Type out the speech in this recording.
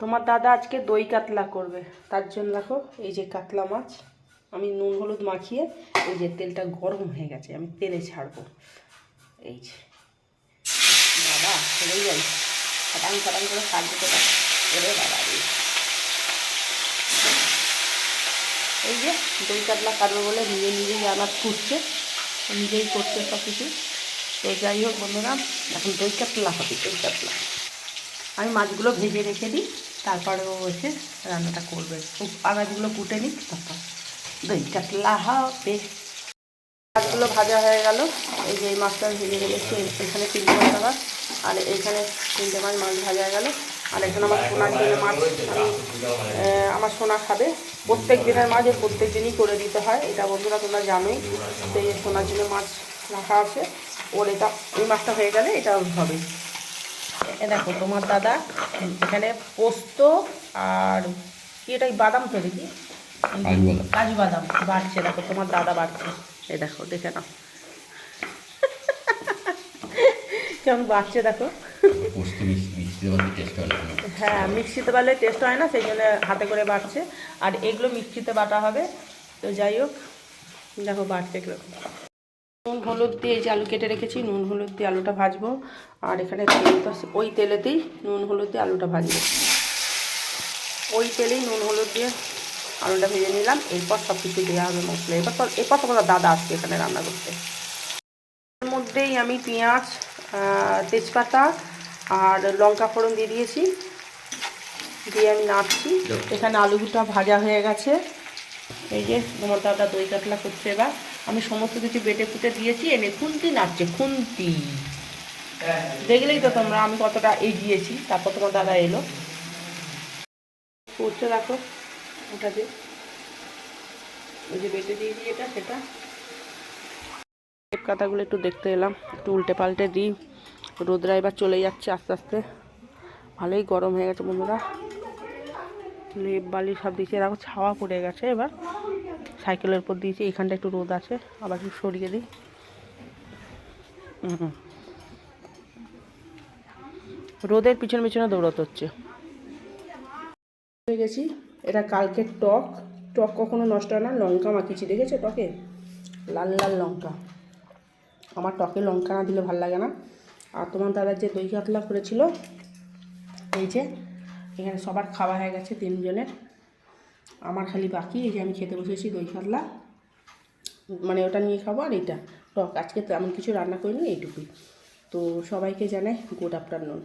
তোমার দাদা আজকে দই কাতলা করবে, তার জন্য দেখো এই যে কাতলা মাছ আমি নুন হলুদ মাখিয়ে, এই যে তেলটা গরম হয়ে গেছে, আমি তেলে ছাড়বো। এই যে বাবা চলেই যাই, ফাটাং ফাটাং করে শাক দিতে পারে। ওরে বাবা, এই যে দই কাতলা কাটবে বলে নিজেই আনাজ করছে, নিজেই করছে সব কিছু। তো যাই হোক বন্ধুরা, এখন দই কাতলা হবে। দই কাতলা আমি মাছগুলো ভেজে রেখে দিই, তারপরেও এসে রান্নাটা করবে। আনাজগুলো কুটে নিই, তারপর দই কাতলা হবে। মাছগুলো ভাজা হয়ে গেল। এই যে এই মাছটা ভেজে রেখেছি, এখানে 3টে মাছ আবার, আর এইখানে 3টে মাছ ভাজা হয়ে গেল। আর এখানে আমার সোনার জন্য মাছ, আমি আমার সোনা খাবে। প্রত্যেক দিনের মাছ প্রত্যেক দিনই করে দিতে হয়, এটা বন্ধুরা তোমরা জানোই। তো এই সোনার জন্য মাছ রাখা আছে, ওর এটা এই মাছটা হয়ে গেলে এটা হবে। দেখো তোমার দাদা এখানে পোস্ত আর কি, এটা বাদাম তো দেখি, কাজু বাদাম বাড়ছে। দেখো তোমার দাদা বাড়ছে, এই দেখো দেখে নাও কেমন বাড়ছে দেখো। হ্যাঁ, মিক্সিতে বাড়লে টেস্ট হয় না, সেই জন্য হাতে করে বাড়ছে। আর এগুলো মিক্সিতে বাটা হবে। তো যাই হোক দেখো বাড়ছে কীরকম। নুন হলুদ দিয়ে এই যে আলু কেটে রেখেছি, নুন হলুদ দিয়ে আলুটা ভাজবো। আর এখানে তেলটা ওই তেলেতেই নুন হলুদ দিয়ে আলুটা ভাজবো, ওই তেলেই নুন হলুদ দিয়ে আলুটা ভেজে নিলাম। এরপর সব কিছু দেওয়া হবে মশলা। এরপর তোমার দাদা আসছে এখানে রান্না করতে। এর মধ্যেই আমি পেঁয়াজ, তেজপাতা আর লঙ্কা ফোড়ন দিয়ে দিয়েছি, দিয়ে আমি নাড়ছি। এখানে আলুটা ভাজা হয়ে গেছে। এই যে তোমার দাদা দই কাতলা করছে। এবার আমি সমস্ত কিছু বেটে ফুটে দিয়েছি, এনে খুন্তি নাড়ছে, খুন্তি। দেখলেই তো তোমরা আমি কতটা এগিয়েছি। তারপর তোমার দাদা এলো, করতে রাখো ওটা দিয়ে, ওই যে বেটে দিয়েছি এটা সেটা। কাতাগুলো একটু দেখতে এলাম, একটু উল্টে পাল্টে দিই। রোদরা এবার চলে যাচ্ছে আস্তে আস্তে, ভালোই গরম হয়ে গেছে বন্ধুরা। লেপ বালি সব দিয়েছি, দেখো ছাওয়া পড়ে গেছে। এবার সাইকেলের উপর দিয়েছি, এইখানটা একটু রোদ আছে, আবার একটু সরিয়ে দিই। রোদের পিছনে পিছনে দৌড়াতে হচ্ছে। হয়ে গেছি। এটা কালকের টক, টক কখনো নষ্ট হয় না। লঙ্কা মাখিয়েছি, দেখেছো টকে লাল লাল লঙ্কা। আমার টকে লঙ্কা না দিলে ভালো লাগে না। আর তোমার দাদার যে দই কাতলা করেছিল, এই যে এখানে সবার খাওয়া হয়ে গেছে 3 জনের, আমার খালি বাকি। এই যে আমি খেতে বসেছি দই কাতলা, মানে ওটা নিয়ে খাবো। আর এইটা টক, আজকে তেমন কিছু রান্না করিনি, এইটুকুই। তো সবাইকে জানাই গুড আফটারনুন।